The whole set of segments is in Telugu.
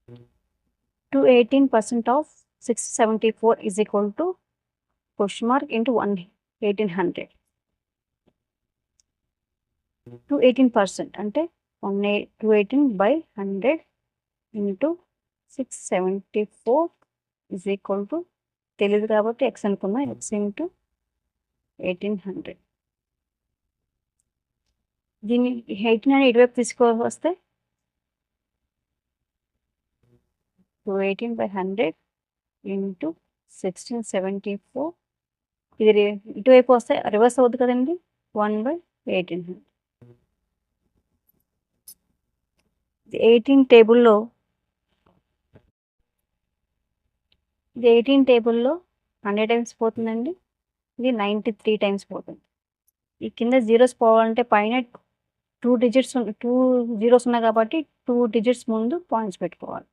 218% of 674 is equal to question mark into 1800. 218% అంటే 218 by 100 into 674 is equal to తెలియదు కాబట్టి x అనుకున్నా, x into 1800. దీన్ని 18 అని ఇటువైపు తీసుకొస్తే 218 by 100 into 1674. ఇది ఇటువైపు వస్తే రివర్స్ అవుతుంది కదండి, 1 by 1800. 18 టేబుల్లో 100 టైమ్స్ పోతుందండి, ఇది 93 టైమ్స్ పోతుంది. ఈ కింద జీరోస్ పోవాలంటే పైన 2 జీరోస్ ఉన్నాయి కాబట్టి 2 డిజిట్స్ ముందు పాయింట్స్ పెట్టుకోవాలి.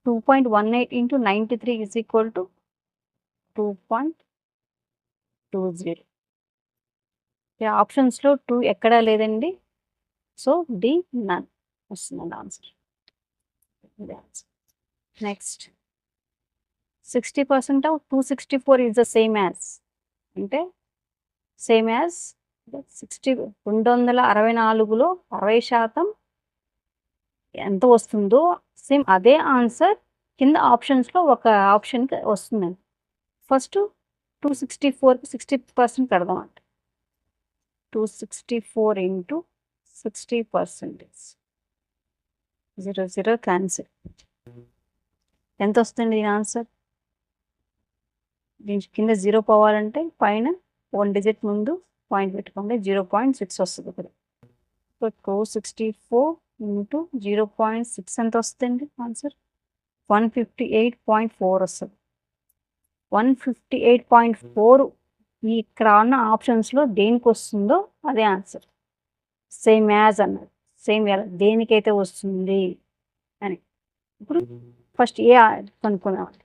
2.18 into 93 is equal to 2.20. ఆప్షన్స్లో 2 ఎక్కడా లేదండి, సో డి నన్ వస్తుంది answer. Next 60% of 264 is the same as అంటే సేమ్ యాజ్ 264లో 60% ఎంత వస్తుందో సేమ్ అదే ఆన్సర్ కింద ఆప్షన్స్లో ఒక ఆప్షన్కి వస్తుందండి. ఫస్ట్ 264కి 60% కడదామంట. 264 into 60%, 0 cancel. ఎంత వస్తుంది దీని ఆన్సర్? దీని కింద 0 పోవాలంటే పైన 1 డిజిట్ ముందు పాయింట్ పెట్టుకోండి, 0.6 వస్తుంది ఇక్కడ. సో 264 into 0.6 ఎంత వస్తుంది ఆన్సర్? 158.4 వస్తుంది. 158.4 ఇక్కడ ఉన్న ఆప్షన్స్లో దేనికి వస్తుందో అదే ఆన్సర్. సేమ్ యాజ్ అన్నది, సేమ్ దేనికైతే వస్తుంది అని. ఇప్పుడు ఫస్ట్ ఏ కనుక్కున్నామండి,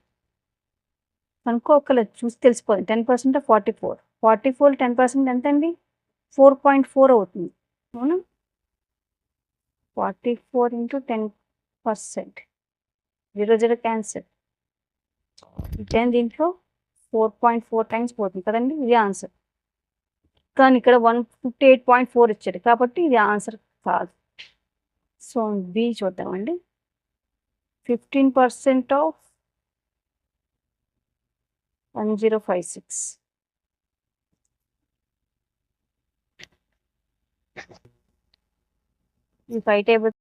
కనుక్కోక్కర్లేదు, చూసి తెలిసిపోతుంది. 10% 44, 44 10% ఎంత అండి? 4.4 అవుతుంది. అవునా? 44 into 10%, 0 క్యాన్సిల్. 10 దీంట్లో 4.4 టైమ్స్ పోతుంది కదండి, ఇది ఆన్సర్. కానీ ఇక్కడ 158.4 ఇచ్చాడు కాబట్టి ఇది ఆన్సర్ కాదు. సో బి చూద్దామండి. 15% ఆఫ్ 1056. ఈ 5 టేబుల్